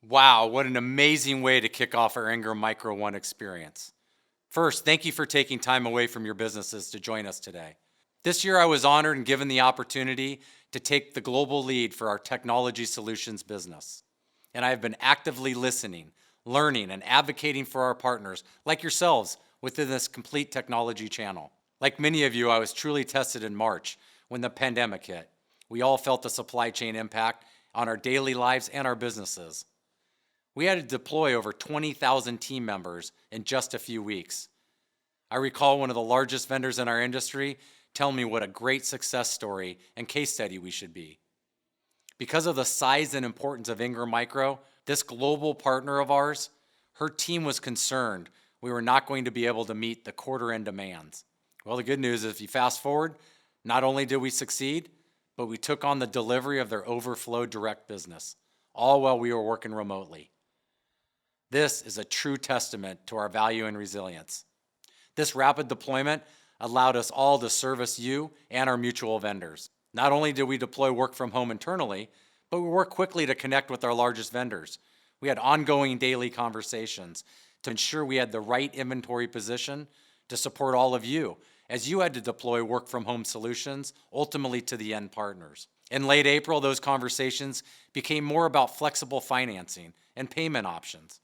Wow, what an amazing way to kick off our Ingram Micro One experience. First, thank you for taking time away from your businesses to join us today. This year, I was honored and given the opportunity to take the global lead for our technology solutions business. And I have been actively listening, learning, and advocating for our partners, like yourselves, within this complete technology channel. Like many of you, I was truly tested in March when the pandemic hit. We all felt the supply chain impact on our daily lives and our businesses. We had to deploy over 20,000 team members in just a few weeks. I recall one of the largest vendors in our industry telling me what a great success story and case study we should be. Because of the size and importance of Ingram Micro, this global partner of ours, her team was concerned we were not going to be able to meet the quarter-end demands. Well, the good news is if you fast forward, not only did we succeed, but we took on the delivery of their overflow direct business, all while we were working remotely. This is a true testament to our value and resilience. This rapid deployment allowed us all to service you and our mutual vendors. Not only did we deploy work from home internally, but we worked quickly to connect with our largest vendors. We had ongoing daily conversations to ensure we had the right inventory position to support all of you as you had to deploy work from home solutions ultimately to the end partners. In late April, those conversations became more about flexible financing and payment options.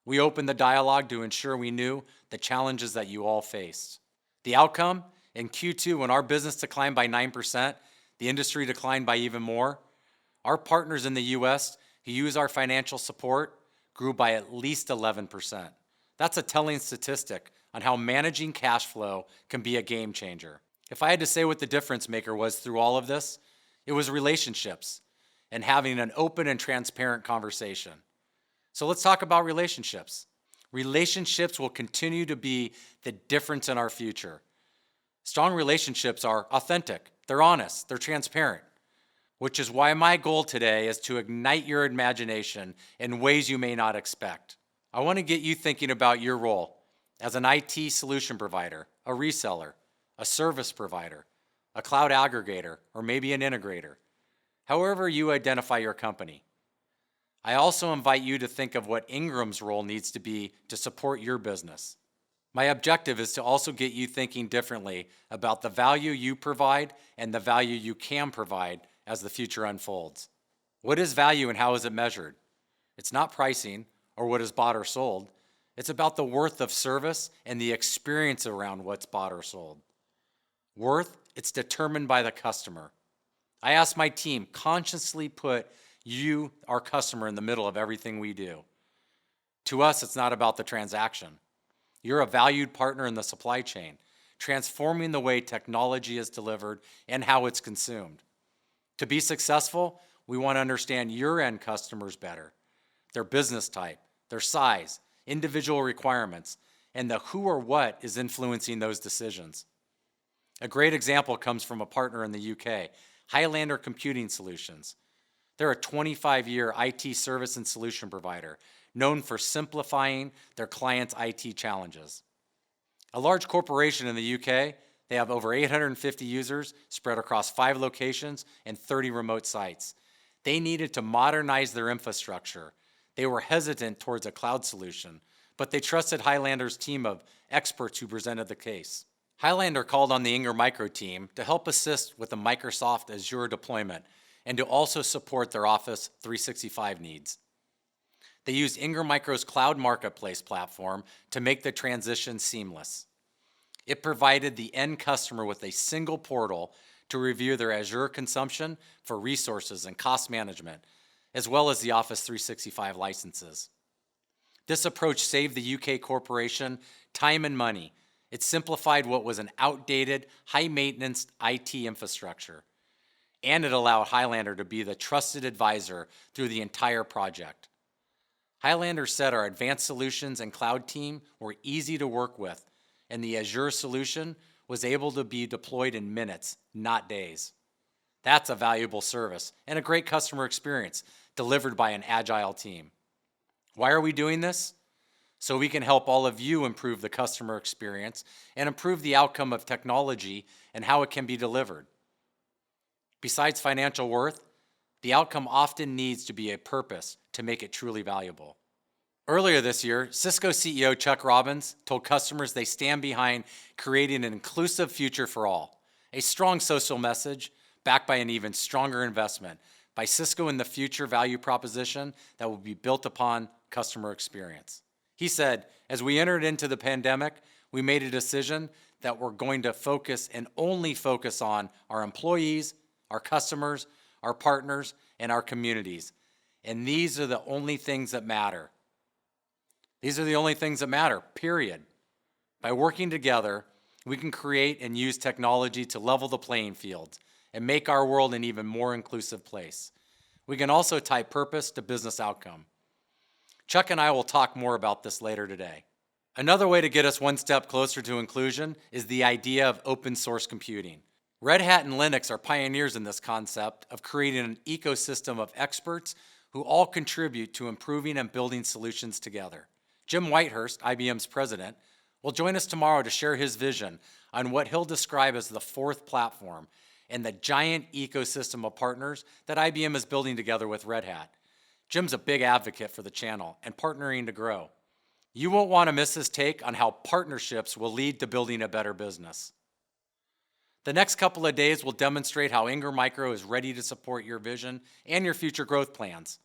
We opened the dialogue to ensure we knew the challenges that you all faced. The outcome, in Q2, when our business declined by 9%, the industry declined by even more, our partners in the US who use our financial support grew by at least 11%. That's a telling statistic on how managing cash flow can be a game changer. If I had to say what the difference maker was through all of this, it was relationships and having an open and transparent conversation. So let's talk about relationships. Relationships will continue to be the difference in our future. Strong relationships are authentic, they're honest, they're transparent, which is why my goal today is to ignite your imagination in ways you may not expect. I want to get you thinking about your role as an IT solution provider, a reseller, a service provider, a cloud aggregator, or maybe an integrator. However you identify your company. I also invite you to think of what Ingram's role needs to be to support your business. My objective is to also get you thinking differently about the value you provide and the value you can provide as the future unfolds. What is value and how is it measured? It's not pricing or what is bought or sold. It's about the worth of service and the experience around what's bought or sold. Worth, it's determined by the customer. I ask my team, consciously put you, our customer, in the middle of everything we do. To us, it's not about the transaction. You're a valued partner in the supply chain, transforming the way technology is delivered and how it's consumed. To be successful, we want to understand your end customers better, their business type, their size, individual requirements, and the who or what is influencing those decisions. A great example comes from a partner in the UK, Highlander Computing Solutions. They're a 25-year IT service and solution provider known for simplifying their clients' IT challenges. A large corporation in the UK, they have over 850 users spread across 5 locations and 30 remote sites. They needed to modernize their infrastructure. They were hesitant towards a cloud solution, but they trusted Highlander's team of experts who presented the case. Highlander called on the Ingram Micro team to help assist with the Microsoft Azure deployment and to also support their Office 365 needs. They used Ingram Micro's cloud marketplace platform to make the transition seamless. It provided the end customer with a single portal to review their Azure consumption for resources and cost management, as well as the Office 365 licenses. This approach saved the UK corporation time and money. It simplified what was an outdated, high-maintenance IT infrastructure. And it allowed Highlander to be the trusted advisor through the entire project. Highlander said our advanced solutions and cloud team were easy to work with, and the Azure solution was able to be deployed in minutes, not days. That's a valuable service and a great customer experience delivered by an agile team. Why are we doing this? So we can help all of you improve the customer experience and improve the outcome of technology and how it can be delivered. Besides financial worth, the outcome often needs to be a purpose to make it truly valuable. Earlier this year, Cisco CEO Chuck Robbins told customers they stand behind creating an inclusive future for all, a strong social message backed by an even stronger investment by Cisco in the future value proposition that will be built upon customer experience. He said, as we entered into the pandemic, we made a decision that we're going to focus and only focus on our employees, our customers, our partners, and our communities. And these are the only things that matter. These are the only things that matter, period. By working together, we can create and use technology to level the playing field and make our world an even more inclusive place. We can also tie purpose to business outcome. Chuck and I will talk more about this later today. Another way to get us one step closer to inclusion is the idea of open source computing. Red Hat and Linux are pioneers in this concept of creating an ecosystem of experts who all contribute to improving and building solutions together. Jim Whitehurst, IBM's president, will join us tomorrow to share his vision on what he'll describe as the fourth platform and the giant ecosystem of partners that IBM is building together with Red Hat. Jim's a big advocate for the channel and partnering to grow. You won't want to miss his take on how partnerships will lead to building a better business. The next couple of days will demonstrate how Ingram Micro is ready to support your vision and your future growth plans.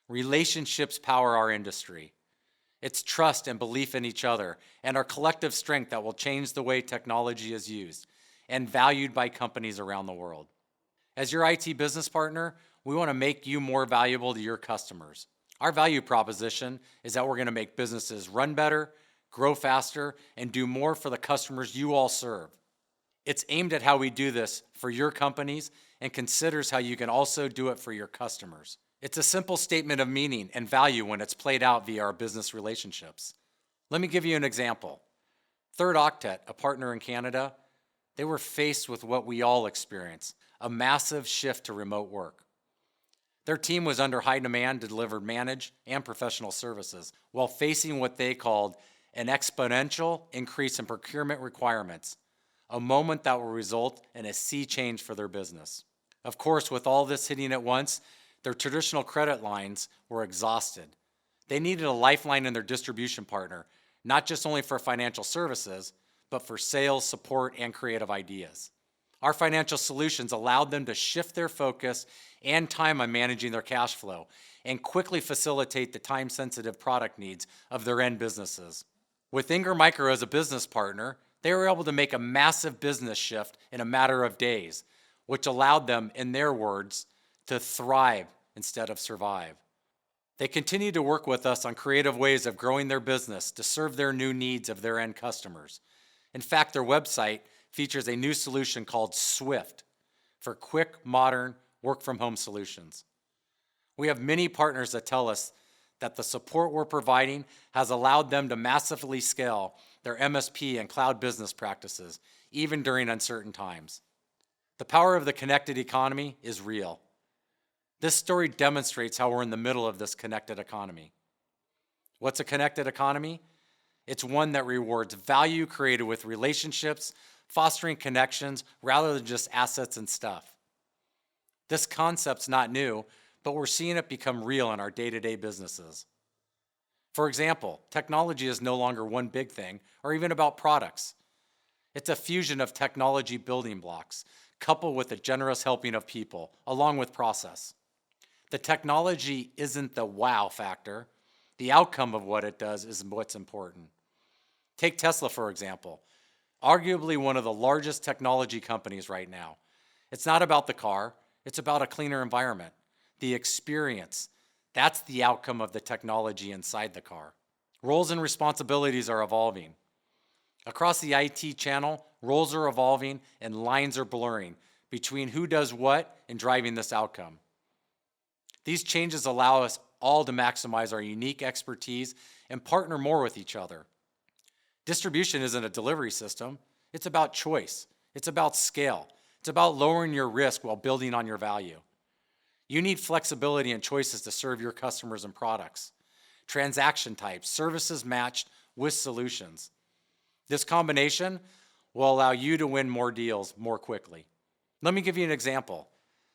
Relationships power our industry. It's trust and belief in each other and our collective strength that will change the way technology is used and valued by companies around the world. As your IT business partner, we want to make you more valuable to your customers. Our value proposition is that we're going to make businesses run better, grow faster, and do more for the customers you all serve. It's aimed at how we do this for your companies and considers how you can also do it for your customers. It's a simple statement of meaning and value when it's played out via our business relationships. Let me give you an example. Third Octet, a partner in Canada, they were faced with what we all experience, a massive shift to remote work. Their team was under high demand to deliver managed and professional services while facing what they called an exponential increase in procurement requirements, a moment that will result in a sea change for their business. Of course, with all this hitting at once, their traditional credit lines were exhausted. They needed a lifeline in their distribution partner, not just only for financial services, but for sales, support, and creative ideas. Our financial solutions allowed them to shift their focus and time on managing their cash flow and quickly facilitate the time-sensitive product needs of their end businesses. With Ingram Micro as a business partner, they were able to make a massive business shift in a matter of days, which allowed them, in their words, to thrive instead of survive. They continue to work with us on creative ways of growing their business to serve their new needs of their end customers. In fact, their website features a new solution called Swift for quick, modern, work-from-home solutions. We have many partners that tell us that the support we're providing has allowed them to massively scale their MSP and cloud business practices, even during uncertain times. The power of the connected economy is real. This story demonstrates how we're in the middle of this connected economy. What's a connected economy? It's one that rewards value created with relationships, fostering connections rather than just assets and stuff. This concept's not new, but we're seeing it become real in our day-to-day businesses. For example, technology is no longer one big thing or even about products. It's a fusion of technology building blocks coupled with a generous helping of people, along with process. The technology isn't the wow factor. The outcome of what it does is what's important. Take Tesla, for example, arguably one of the largest technology companies right now. It's not about the car, it's about a cleaner environment. The experience, that's the outcome of the technology inside the car. Roles and responsibilities are evolving. Across the IT channel, roles are evolving and lines are blurring between who does what in driving this outcome. These changes allow us all to maximize our unique expertise and partner more with each other. Distribution isn't a delivery system. It's about choice. It's about scale. It's about lowering your risk while building on your value. You need flexibility and choices to serve your customers and products. Transaction types, services matched with solutions. This combination will allow you to win more deals more quickly. Let me give you an example.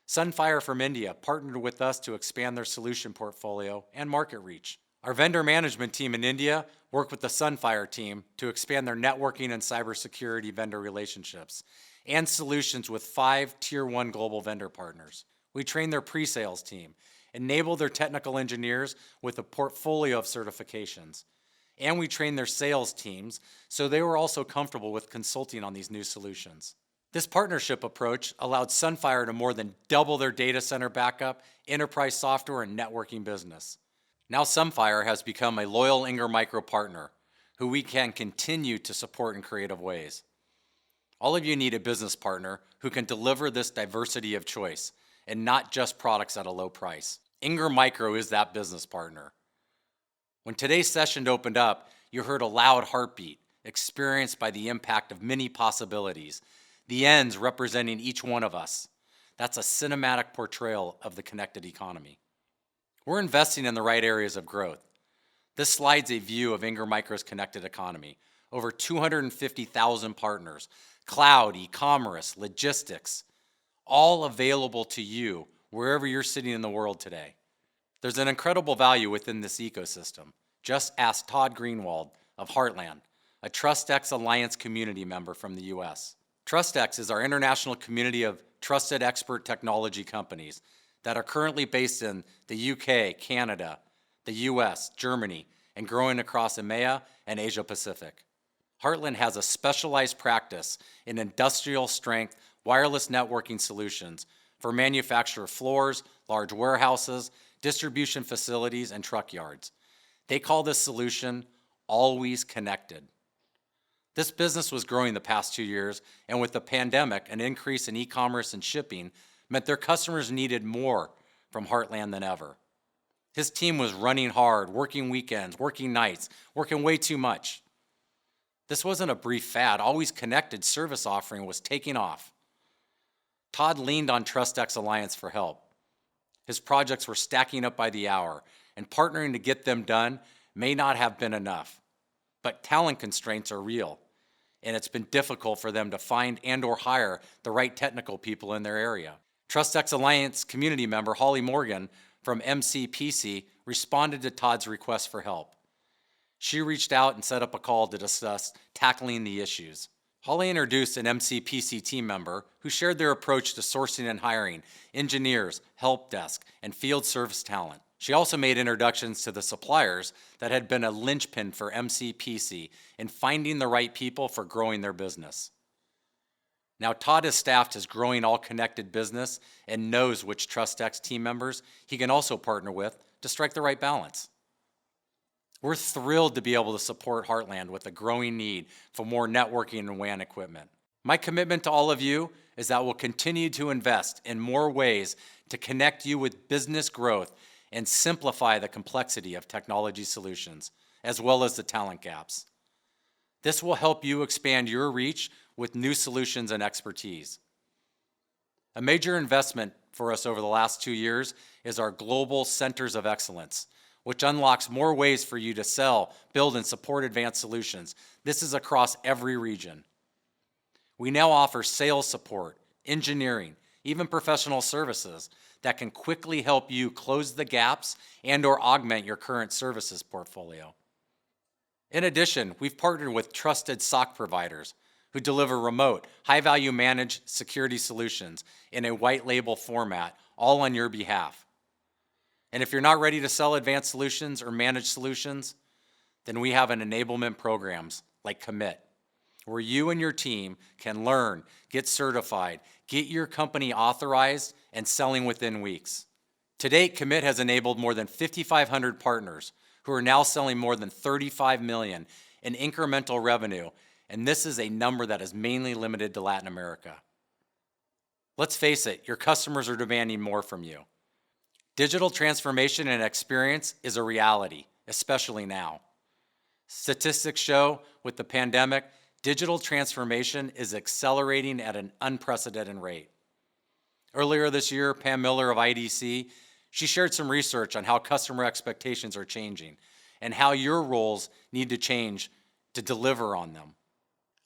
Sunfire from India partnered with us to expand their solution portfolio and market reach. Our vendor management team in India worked with the Sunfire team to expand their networking and cybersecurity vendor relationships and solutions with 5 Tier 1 global vendor partners. We trained their pre-sales team, enabled their technical engineers with a portfolio of certifications, and we trained their sales teams so they were also comfortable with consulting on these new solutions. This partnership approach allowed Sunfire to more than double their data center backup, enterprise software, and networking business. Now Sunfire has become a loyal Ingram Micro partner who we can continue to support in creative ways. All of you need a business partner who can deliver this diversity of choice and not just products at a low price. Ingram Micro is that business partner. When today's session opened up, you heard a loud heartbeat experienced by the impact of many possibilities, the ends representing each one of us. That's a cinematic portrayal of the connected economy. We're investing in the right areas of growth. This slide's a view of Ingram Micro's connected economy. Over 250,000 partners, cloud, e-commerce, logistics, all available to you wherever you're sitting in the world today. There's an incredible value within this ecosystem. Just ask Todd Greenwald of Heartland, a TrustX Alliance community member from the US. TrustX is our international community of trusted expert technology companies that are currently based in the UK, Canada, the US, Germany, and growing across EMEA and Asia Pacific. Heartland has a specialized practice in industrial strength wireless networking solutions for manufacturer floors, large warehouses, distribution facilities, and truck yards. They call this solution Always Connected. This business was growing the past 2 years, and with the pandemic, an increase in e-commerce and shipping meant their customers needed more from Heartland than ever. His team was running hard, working weekends, working nights, working way too much. This wasn't a brief fad. Always Connected service offering was taking off. Todd leaned on TrustX Alliance for help. His projects were stacking up by the hour, and partnering to get them done may not have been enough. But talent constraints are real, and it's been difficult for them to find and or hire the right technical people in their area. TrustX Alliance community member Holly Morgan from MCPC responded to Todd's request for help. She reached out and set up a call to discuss tackling the issues. Holly introduced an MCPC team member who shared their approach to sourcing and hiring engineers, help desk, and field service talent. She also made introductions to the suppliers that had been a linchpin for MCPC in finding the right people for growing their business. Now Todd has staffed his growing all-connected business and knows which TrustX team members he can also partner with to strike the right balance. We're thrilled to be able to support Heartland with a growing need for more networking and WAN equipment. My commitment to all of you is that we'll continue to invest in more ways to connect you with business growth and simplify the complexity of technology solutions, as well as the talent gaps. This will help you expand your reach with new solutions and expertise. A major investment for us over the last 2 years is our global centers of excellence, which unlocks more ways for you to sell, build, and support advanced solutions. This is across every region. We now offer sales support, engineering, even professional services that can quickly help you close the gaps and or augment your current services portfolio. In addition, we've partnered with trusted SOC providers who deliver remote, high-value managed security solutions in a white label format, all on your behalf. And if you're not ready to sell advanced solutions or managed solutions, then we have an enablement programs like Commit, where you and your team can learn, get certified, get your company authorized, and selling within weeks. To date, Commit has enabled more than 5,500 partners who are now selling more than $35 million in incremental revenue, and this is a number that is mainly limited to Latin America. Let's face it, your customers are demanding more from you. Digital transformation and experience is a reality, especially now. Statistics show with the pandemic, digital transformation is accelerating at an unprecedented rate. Earlier this year, Pam Miller of IDC, she shared some research on how customer expectations are changing and how your roles need to change to deliver on them.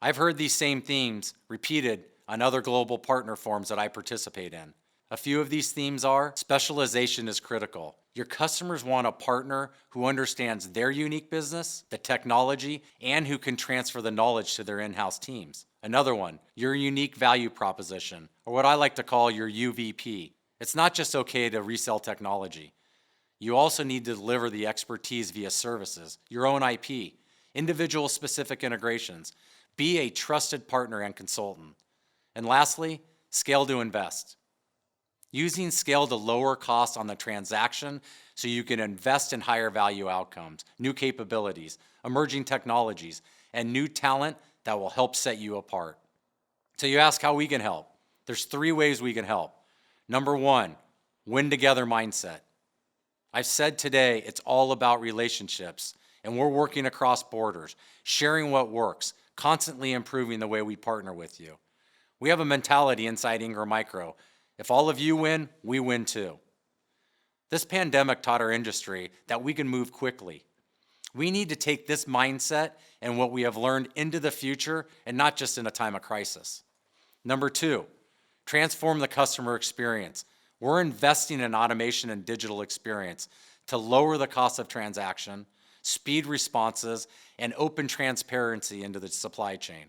I've heard these same themes repeated on other global partner forums that I participate in. A few of these themes are: specialization is critical. Your customers want a partner who understands their unique business, the technology, and who can transfer the knowledge to their in-house teams. Another one, your unique value proposition, or what I like to call your UVP. It's not just okay to resell technology. You also need to deliver the expertise via services, your own IP, individual specific integrations. Be a trusted partner and consultant. And lastly, scale to invest. Using scale to lower costs on the transaction so you can invest in higher value outcomes, new capabilities, emerging technologies, and new talent that will help set you apart. So you ask how we can help. There's 3 ways we can help. Number 1, win together mindset. I've said today it's all about relationships, and we're working across borders, sharing what works, constantly improving the way we partner with you. We have a mentality inside Ingram Micro. If all of you win, we win too. This pandemic taught our industry that we can move quickly. We need to take this mindset and what we have learned into the future, and not just in a time of crisis. Number 2, transform the customer experience. We're investing in automation and digital experience to lower the cost of transaction, speed responses, and open transparency into the supply chain.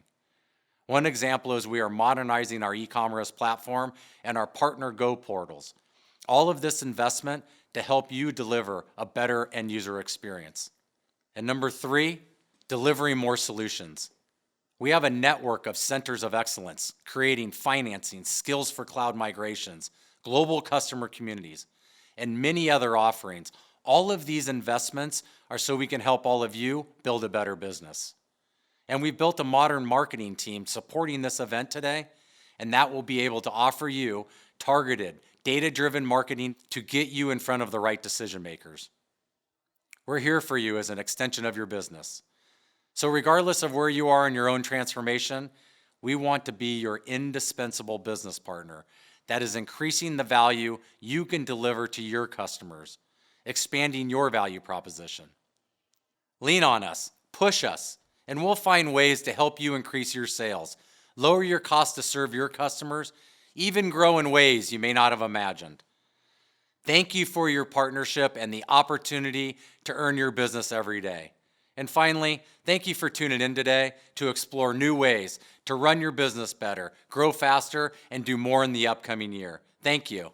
One example is we are modernizing our e-commerce platform and our partner Go portals. All of this investment to help you deliver a better end user experience. And number 3, delivering more solutions. We have a network of centers of excellence, creating financing, skills for cloud migrations, global customer communities, and many other offerings. All of these investments are so we can help all of you build a better business. And we've built a modern marketing team supporting this event today, and that will be able to offer you targeted, data-driven marketing to get you in front of the right decision makers. We're here for you as an extension of your business. So regardless of where you are in your own transformation, we want to be your indispensable business partner that is increasing the value you can deliver to your customers, expanding your value proposition. Lean on us, push us, and we'll find ways to help you increase your sales, lower your cost to serve your customers, even grow in ways you may not have imagined. Thank you for your partnership and the opportunity to earn your business every day. And finally, thank you for tuning in today to explore new ways to run your business better, grow faster, and do more in the upcoming year. Thank you.